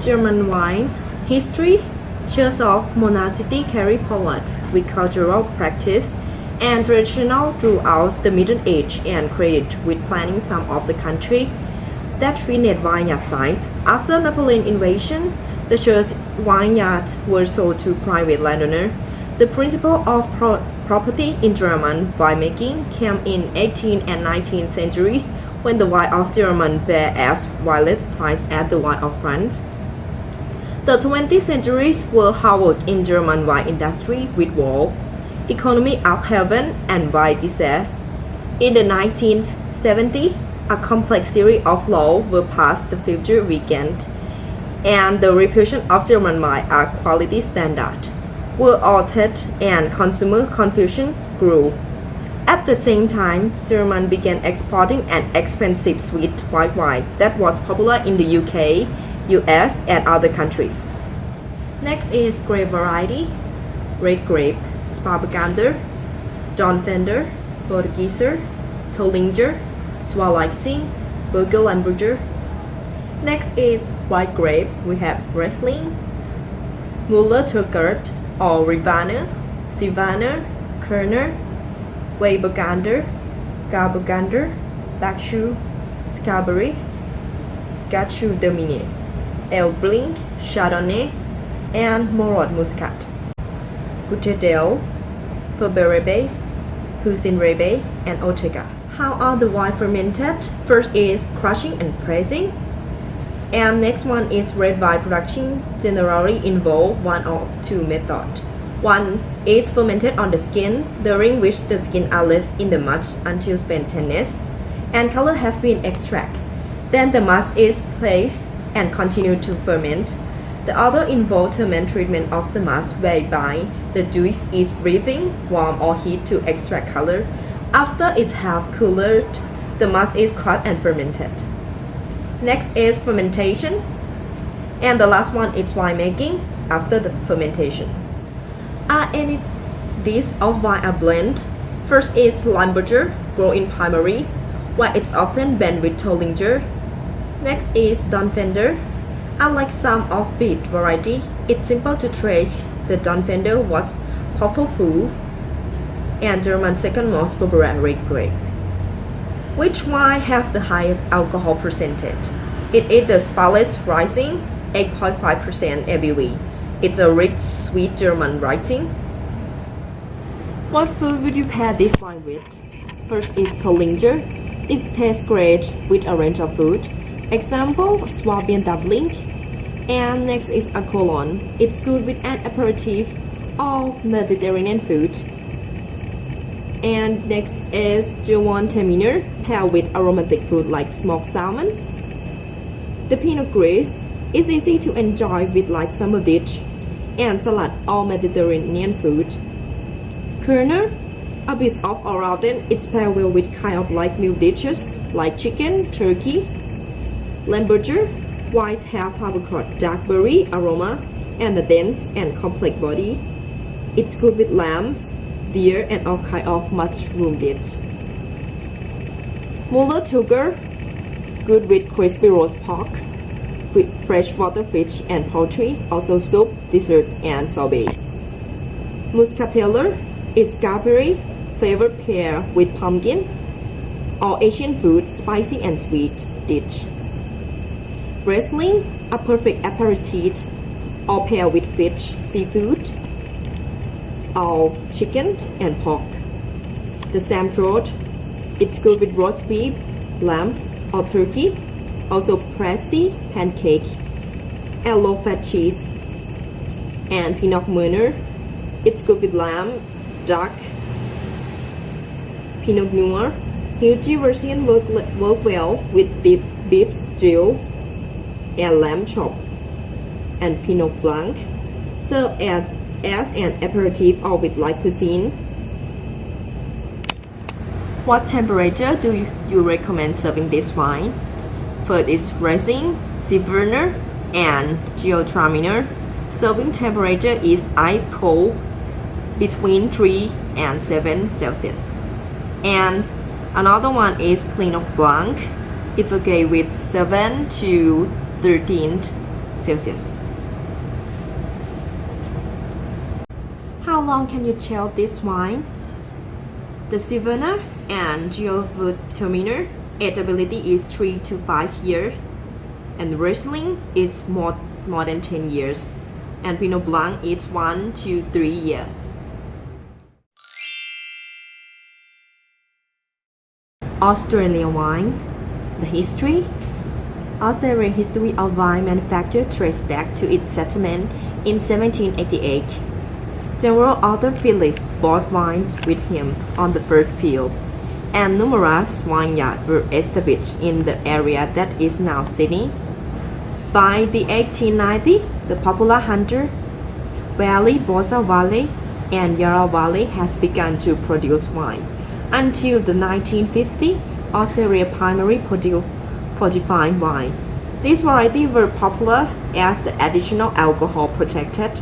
German wine history shows of monarchy carried forward with cultural practice and traditional throughout the Middle Age and credit with planning some of the country that treated vineyard sites. After Napoleon invasion, the church vineyards were sold to private landowners. The principle of property in German winemaking came in 18th and 19th centuries when the wine of Germany were as widely priced as the wine of France. The 20th centuries were havoc in German wine industry with war, economic upheaval, and wine disease. In the 1970s, a complex series of laws were passed the future weekend, and the reputation of German wine as quality standard were altered and consumer confusion grew. At the same time, Germany began exporting an expensive sweet white wine that was popular in the UK, US, and other countries. Next is grape variety: red grape, Sparbergander, Dornfelder, Borghese, Tollinger, Schwarzwälder, Burgenlandburger. Next is white grape. We have Riesling, Müller-Thurgart or Rivaner, Sylvaner, Kerner, Weißburgunder, Grauburgunder, Black-Chew, Scarberry, Gatchu Dominier, Elbling, Chardonnay, and Morot Muscat. Gutedel, Ferberebe, Husinrebe, and Ortega. How are the wine fermented? First is crushing and pressing. And next one is red wine production generally involve one of two methods. One is fermented on the skin, during which the skin are left in the mash until spontaneous and color have been extracted. Then the mash is placed and continue to ferment. The other involves thermal treatment of the mash whereby the juice is breathing, warm or heat to extract color. After it has cooled, the mash is crushed and fermented. Next is fermentation, and the last one is winemaking after the fermentation. Are any dishes of wine are blend? First is Limburger, grown in primary, where it's often blended with Tollinger. Next is Dornfelder. Unlike some of beet variety, it's simple to trace. The Dornfelder was purple, and German's second most popular red grape. Which wine have the highest alcohol percentage? It is the Spanish Riesling, 8.5% ABV. It's a rich, sweet German Riesling. What food would you pair this wine with? First is Tollinger. It tastes great with a range of food. Example, Swabian dumpling. And next is a colon. It's good with an aperitif or Mediterranean food. And next is Gewürztraminer, paired with aromatic food like smoked salmon. The Pinot Gris is easy to enjoy with like summer dish and salad or Mediterranean food. Kerner, a bit of around it's paired well with kind of like meal dishes like chicken, turkey. Limburger, wines have havercott dark berry aroma and a dense and complex body. It's good with lambs, deer, and all kind of mushroom dish. Müller-Thurgart, good with crispy roast pork, with freshwater fish and poultry, also soup, dessert, and sorbet. Muscateller is Scarberry, flavored pair with pumpkin, or Asian food, spicy and sweet dish. Riesling, a perfect aperitif, or pair with fish, seafood, or chicken and pork. The Samtrot, it's good with roast beef, lamb, or turkey, also pressy, pancake, and low-fat cheese. And Pinot Noir, it's good with lamb, duck, Pinot Noir. Huge version work well with beef stew and lamb chop. And Pinot Blanc, served as an aperitif or with light cuisine. What temperature do you recommend serving this wine? First is Riesling, Sylvaner, and Gewürztraminer. Serving temperature is ice cold between 3 and 7 Celsius. And another one is Pinot Blanc. It's okay with 7 to 13 Celsius. How long can you chill this wine? The Savannah and Gewürztraminer agability is 3 to 5 years, and Riesling is more than 10 years, and Pinot Blanc is 1 to 3 years. Australian wine. The history. Australian history of wine manufacture traces back to its settlement in 1788. General Arthur Phillip bought wines with him on the fur field, and numerous vineyards were established in the area that is now Sydney. By the 1890s, the popular Hunter Valley, Barossa Valley, and Yarra Valley has begun to produce wine. Until the 1950s, Australia primarily produced fortified wine. These varieties were popular as the additional alcohol protected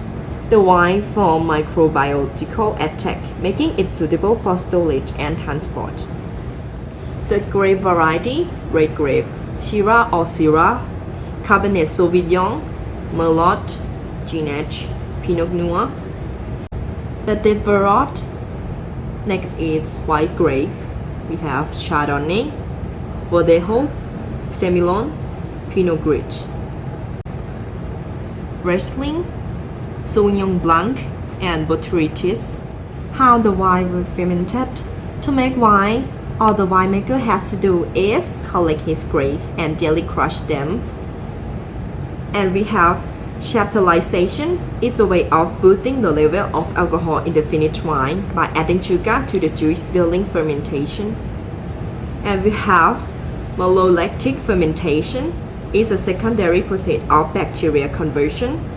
the wine from microbiological attack, making it suitable for storage and transport. The grape variety: red grape, Shiraz or Syrah, Cabernet Sauvignon, Merlot, Grenache, Pinot Noir. The Desverat. Next is white grape. We have Chardonnay, Verdejo, Semillon, Pinot Gris. Riesling, Sauvignon Blanc, and Botrytis. How the wine was fermented. To make wine, all the winemaker has to do is collect his grapes and gently crush them. And we have chaptalization. It's a way of boosting the level of alcohol in the finished wine by adding sugar to the juice during fermentation. And we have malolactic fermentation. It's a secondary process of bacteria conversion.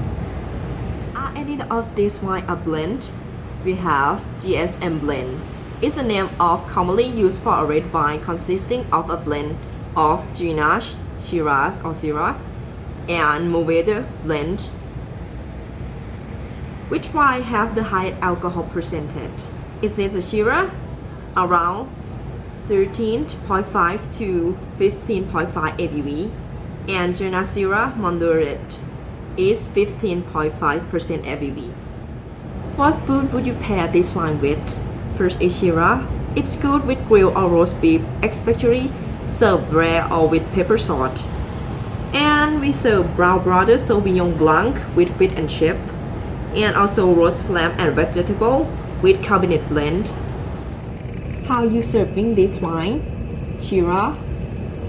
Any of this wine are blend. We have GSM blend. It's a name of commonly used for a red wine consisting of a blend of Grenache, Shiraz or Syrah, and Mourvedre blend. Which wine have the highest alcohol percentage? It says a Shiraz around 13.5 to 15.5 ABV, and Grenache Syrah moderate is 15.5% ABV. What food would you pair this wine with? First is Shiraz. It's good with grilled or roast beef, especially served rare or with pepper salt. And we serve Brown Brothers Sauvignon Blanc with fish and chip, and also roast lamb and vegetable with Cabernet blend. How you serving this wine? Shiraz,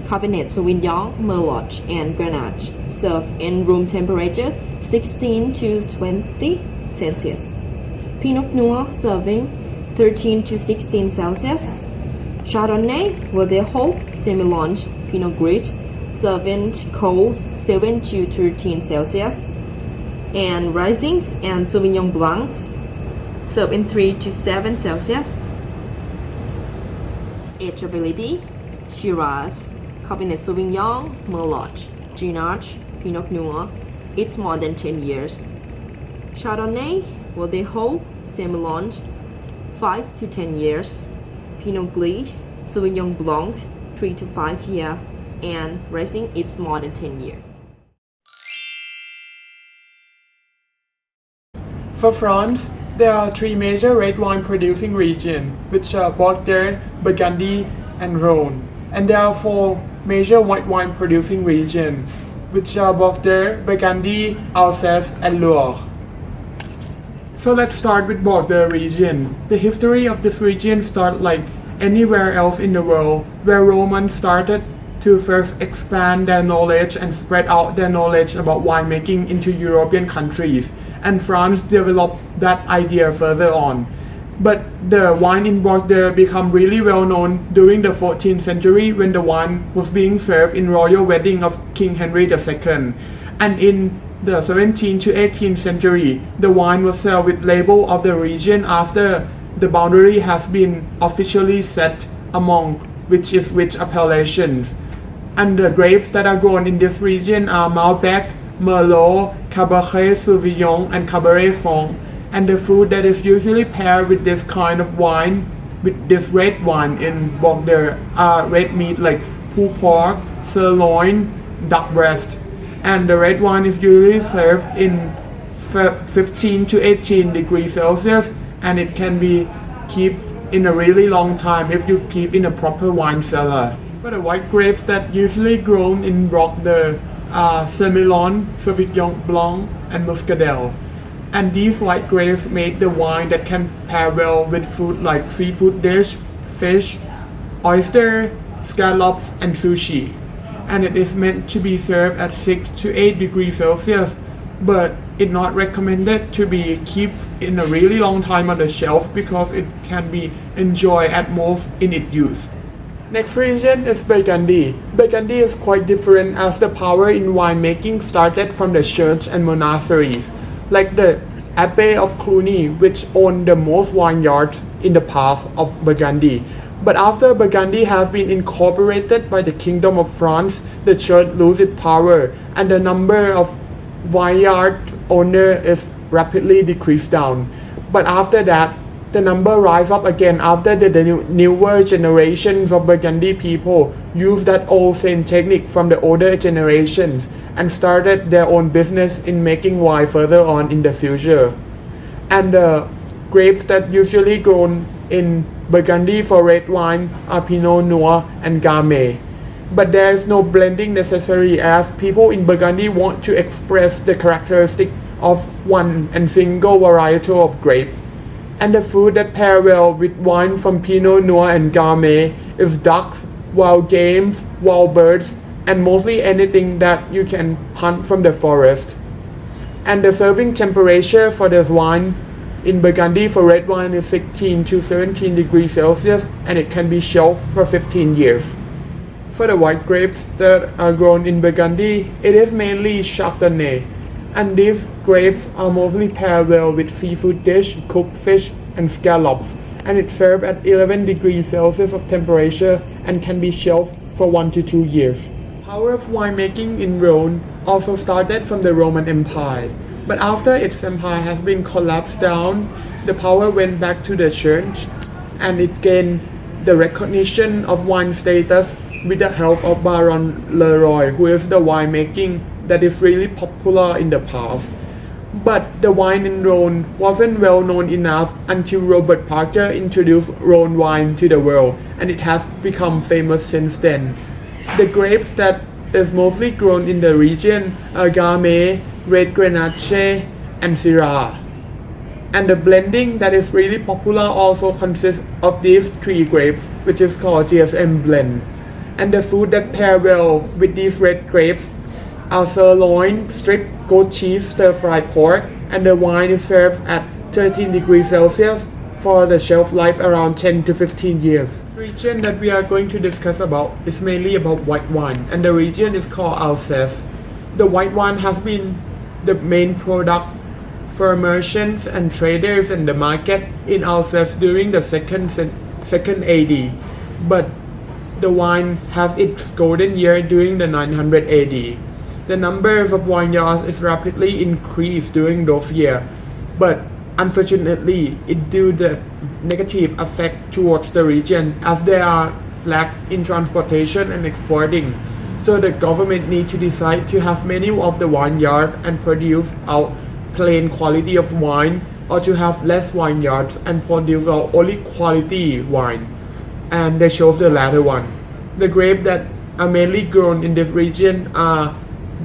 Cabernet Sauvignon, Merlot, and Grenache. Served in room temperature 16 to 20 Celsius. Pinot Noir serving 13 to 16 Celsius. Chardonnay, Verdejo, Semillon, Pinot Gris, serving cold 7 to 13 Celsius. And Risings and Sauvignon Blancs served in 3 to 7 Celsius. Ageability: Shiraz, Cabernet Sauvignon, Merlot, Grenache, Pinot Noir. It's more than 10 years. Chardonnay, Verdejo, Semillon, 5 to 10 years. Pinot Gris, Sauvignon Blanc, 3 to 5 years. And Rising, it's more than 10 years. For France, there are 3 major red wine producing regions, which are Bordeaux, Burgundy, and Rhone. And there are 4 major white wine producing regions, which are Bordeaux, Burgundy, Alsace, and Loire. So let's start with Bordeaux region. The history of this region started like anywhere else in the world, where Romans started to first expand their knowledge and spread out their knowledge about winemaking into European countries, and France developed that idea further on. But the wine in Bordeaux became really well known during the 14th century when the wine was being served in royal wedding of King Henry II. And in the 17th to 18th century, the wine was served with label of the region after the boundary has been officially set among which appellations. And the grapes that are grown in this region are Malbec, Merlot, Cabernet Sauvignon, and Cabernet Franc. And the food that is usually paired with this kind of wine, with this red wine in Bordeaux, are red meat like pulled pork, sirloin, duck breast. and the red wine is usually served in 15 to 18 degrees Celsius, and it can be kept in a really long time if you keep in a proper wine cellar. For the white grapes that usually grown in Bordeaux are Semillon, Sauvignon Blanc, and Muscadel. And these white grapes make the wine that can pair well with food like seafood dish, fish, oyster, scallops, and sushi. And it is meant to be served at 6 to 8 degrees Celsius, but it's not recommended to be kept in a really long time on the shelf because it can be enjoyed at most in its use. Next region is Burgundy. Burgundy is quite different as the power in winemaking started from the church and monasteries, like the Abbey of Cluny, which owned the most vineyards in the past of Burgundy. But after Burgundy has been incorporated by the Kingdom of France, the church loses its power and the number of vineyard owners is rapidly decreased down. But after that, the number rise up again after the newer generations of Burgundy people used that old same technique from the older generations and started their own business in making wine further on in the future. And the grapes that usually grown in Burgundy for red wine are Pinot Noir and Gamay. But there is no blending necessary as people in Burgundy want to express the characteristic of one and single variety of grape. And the food that pair well with wine from Pinot Noir and Gamay is ducks, wild games, wild birds, and mostly anything that you can hunt from the forest. And the serving temperature for the wine in Burgundy for red wine is 16 to 17 degrees Celsius, and it can be shelved for 15 years. For the white grapes that are grown in Burgundy, it is mainly Chardonnay, and these grapes are mostly paired well with seafood dish, cooked fish, and scallops, and it's served at 11 degrees Celsius of temperature and can be shelved for 1 to 2 years. Power of winemaking in Rhone also started from the Roman Empire, but after its empire has been collapsed down, the power went back to the church, and it gained the recognition of wine status with the help of Baron Leroy, who is the winemaking that is really popular in the past. But the wine in Rhone wasn't well known enough until Robert Parker introduced Rhone wine to the world, and it has become famous since then. The grapes that is mostly grown in the region are Gamay, Red Grenache, and Syrah. And the blending that is really popular also consists of these three grapes, which is called GSM blend. And the food that pair well with these red grapes are sirloin, strip, goat cheese, stir-fried pork, and the wine is served at 13 degrees Celsius for the shelf life around 10 to 15 years. The region that we are going to discuss about is mainly about white wine, and the region is called Alsace. The white wine has been the main product for merchants and traders in the market in Alsace during the second AD, but the wine has its golden year during the 900 AD. The numbers of vineyards is rapidly increased during those years, but unfortunately, it due the negative effect towards the region as there are lack in transportation and exporting. So the government need to decide to have many of the vineyard and produce out plain quality of wine, or to have less vineyards and produce out only quality wine. And they chose the latter one. The grapes that are mainly grown in this region are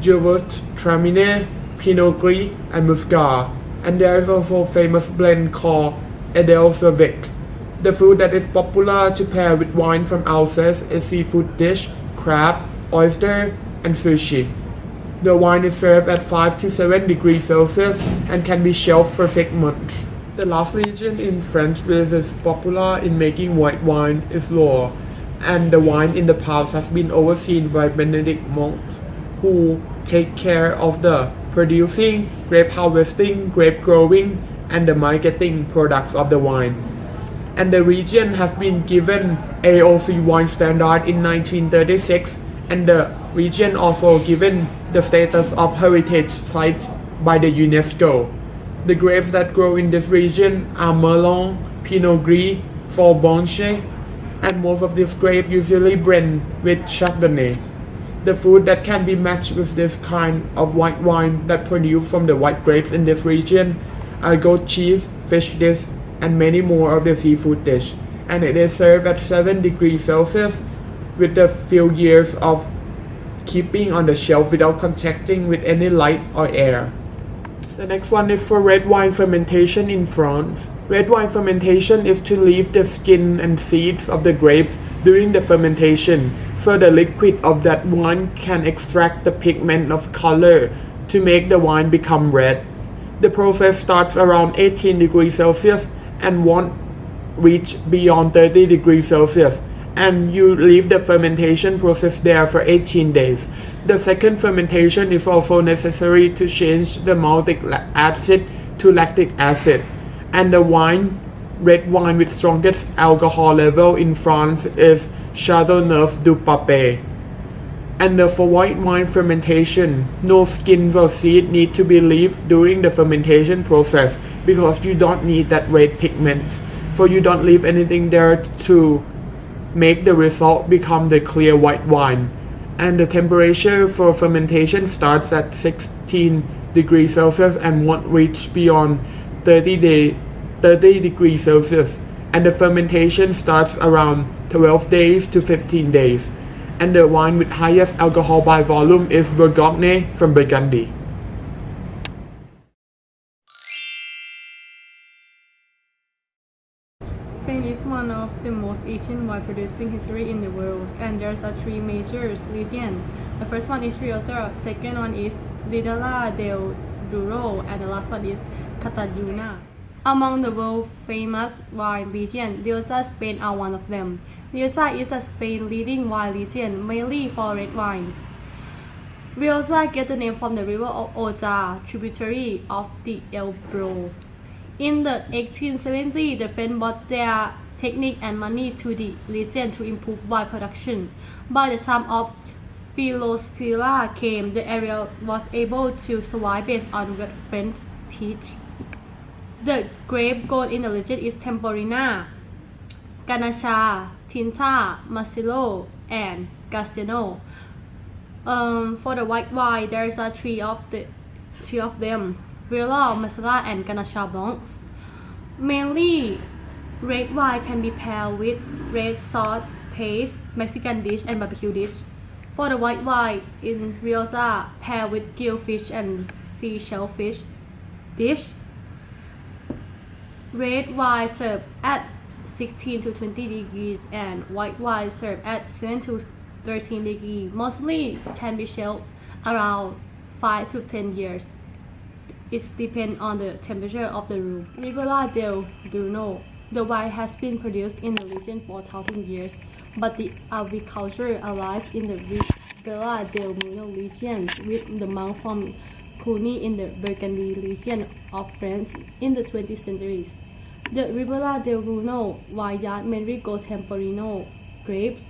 Gewürztraminer, Pinot Gris, and Muscat. And there is also a famous blend called Edelsavic. The food that is popular to pair with wine from Alsace is seafood dish, crab, oyster, and sushi. The wine is served at 5 to 7 degrees Celsius and can be shelved for 6 months. The last region in France which is popular in making white wine is Loire, and the wine in the past has been overseen by Benedict monks who take care of the producing, grape harvesting, grape growing, and the marketing products of the wine. And the region has been given AOC wine standard in 1936, and the region also given the status of heritage site by the UNESCO. The grapes that grow in this region are Merlot, Pinot Gris, Faux Blanche, and most of these grapes usually blend with Chardonnay. The food that can be matched with this kind of white wine that produced from the white grapes in this region are goat cheese, fish dish, and many more of the seafood dish. And it is served at 7 degrees Celsius with a few years of keeping on the shelf without contacting with any light or air. The next one is for red wine fermentation in France. Red wine fermentation is to leave the skin and seeds of the grapes during the fermentation, so the liquid of that wine can extract the pigment of color to make the wine become red. The process starts around 18 degrees Celsius and won't reach beyond 30 degrees Celsius, and you leave the fermentation process there for 18 days. The second fermentation is also necessary to change the maltic acid to lactic acid. And the red wine with strongest alcohol level in France is Châteauneuf du Pape. And for white wine fermentation, no skins or seed need to be left during the fermentation process because you don't need that red pigment. So you don't leave anything there to make the result become the clear white wine. And the temperature for fermentation starts at 16 degrees Celsius and won't reach beyond 30 degrees Celsius. And the fermentation starts around 12 days to 15 days. And the wine with highest alcohol by volume is Bourgogne from Burgundy. Spain is one of the most ancient wine producing history in the world, and there's three major regions. The first one is Rioja, second one is Ribera del Duero, and the last one is Catalonia. Among the world famous wine regions, Rioja, Spain are one of them. Rioja is the Spain leading wine region, mainly for red wine. Rioja gets the name from the river of Oja, tributary of the Ebro. In the 1870s, the French brought their technique and money to the region to improve wine production. By the time of Philoxera came, the area was able to survive based on what French teach. The grape grown in the region is Temporina, Ganacha, Tinta, Masillo, and Gasciano. For the white wine, there are three of them: Rioja, Masala, and Ganacha Blancs. Mainly, red wine can be paired with red sauce, paste, Mexican dish, and barbecue dish. For the white wine in Rioja, pair with grilled fish and seashell fish dish. Red wine served at 16 to 20 degrees and white wine served at 7 to 13 degrees. Mostly can be shelved around 5 to 10 years. It depends on the temperature of the room. Ribera del Duero. The wine has been produced in the region for 1,000 years, but the agriculture arrived in the Ribera del Duero region with the monk from Cluny in the Burgundy region of France in the 20th century. The Ribera del Duero vineyard mainly grow Tempranillo grapes.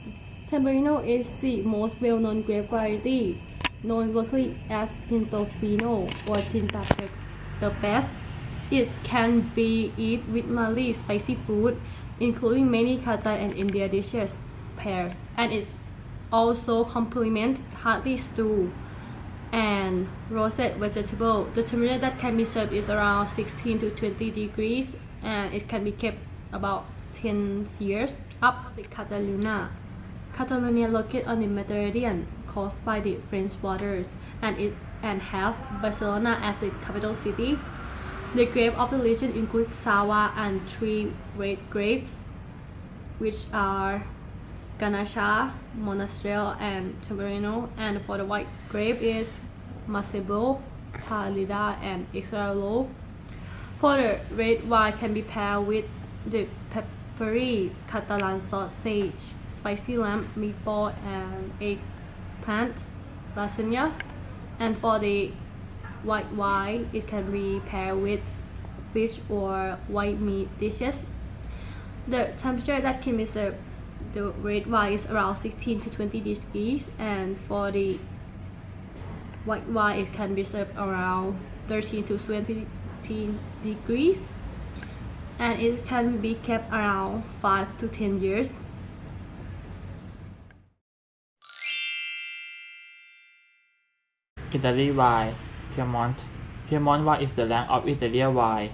Tempranillo is the most well-known grape variety, known locally as Tintofino or Tinta the best. It can be eaten with mildly spicy food, including many Kazakh and India dishes, pears, and it also complements hearty stew and roasted vegetable. The temperature that can be served is around 16 to 20 degrees, and it can be kept about 10 years. Up the Catalonia. Catalonia located on the Mediterranean coast by the French waters, and have Barcelona as the capital city. The grape of the region includes Sawa and three red grapes, which are Ganacha, Monastrell, and Tempranillo. And for the white grape is Macebo, Pálida, and Exarlo. For the red wine can be paired with the peppery Catalan sausage, spicy lamb, meatball, and eggplant lasagna. And for the white wine, it can be paired with fish or white meat dishes. The temperature that can be served, the red wine is around 16 to 20 degrees, and for the white wine, it can be served around 13 to 20 degrees, and it can be kept around 5 to 10 years. Italy wine, Piedmont. Piedmont wine is the rank of Italian wine,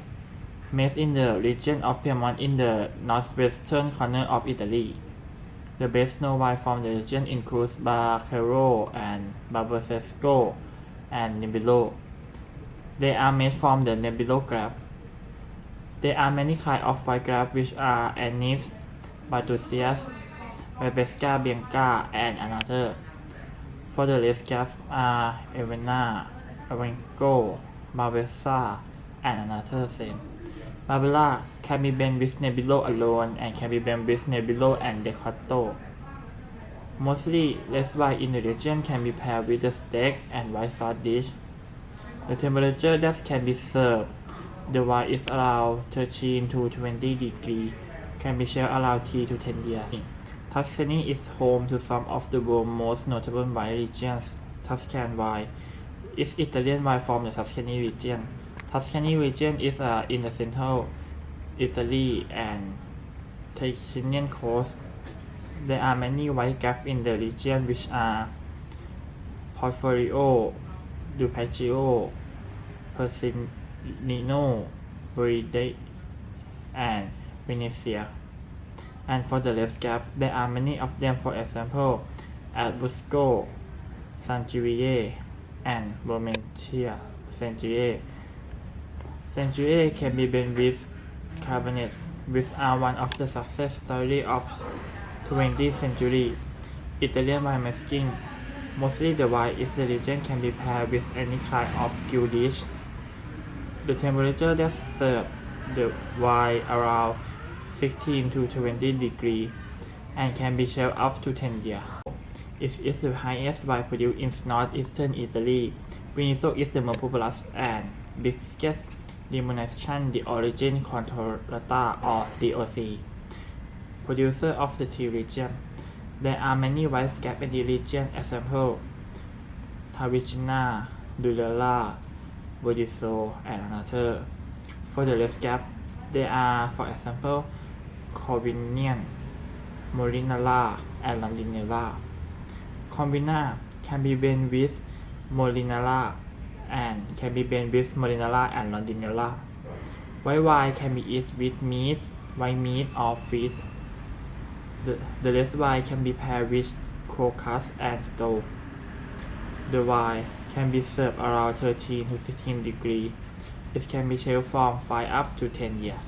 made in the region of Piedmont in the northwestern corner of Italy. The best known wine from the region includes Barbaresco and Barbaresco and Nebbiolo. They are made from the Nebbiolo grape. There are many kinds of white grape which are Anise, Barthusias, Rebecca Bianca, and another. For the rest grapes are Avena, Arango, Malvasia, and another same. Barbera can be blended with Nebbiolo alone and can be blended with Nebbiolo and dedkaew. Mostly, red wine in the region can be paired with a steak and white sauce dish. The temperature that can be served, the wine is around 13 to 20 degrees, can be shelved around 3 to 10 years. Tuscany is home to some of the world's most notable wine regions. Tuscan wine is Italian wine from the Tuscany region. Tuscany region is in the central Italy and Ticinian coast. There are many white grapes in the region which are Porphyrio, Dupaccio, Persino, Verde, and Venezia. And for the red grape, there are many of them, for example, Albusco, Sangiovese, and Romantia Sangiovese. Sangiovese can be blended with Cabernet, which are one of the success stories of 20th century Italian winemaking. Mostly the wine in the region can be paired with any kind of grilled dish. The temperature that serves the wine around 16 to 20 degrees and can be shelved up to 10 years. It is the highest wine produced in northeastern Italy. Veneto is the most populous and biggest denomination, the origin controllata or DOC, producer of the tea region. There are many wine grapes in the region, example Tavicina, Durella, Bodiso, and another. For the red grape, there are, for example, Corvinian, Molinara, and Rondinella. Combina can be blended with Molinara and can be blended with Molinara and Rondinella. White wine can be eaten with meat, white meat, or fish. The red wine can be paired with crocus and stove. The wine can be served around 13 to 16 degrees. It can be shelved from 5 up to 10 years.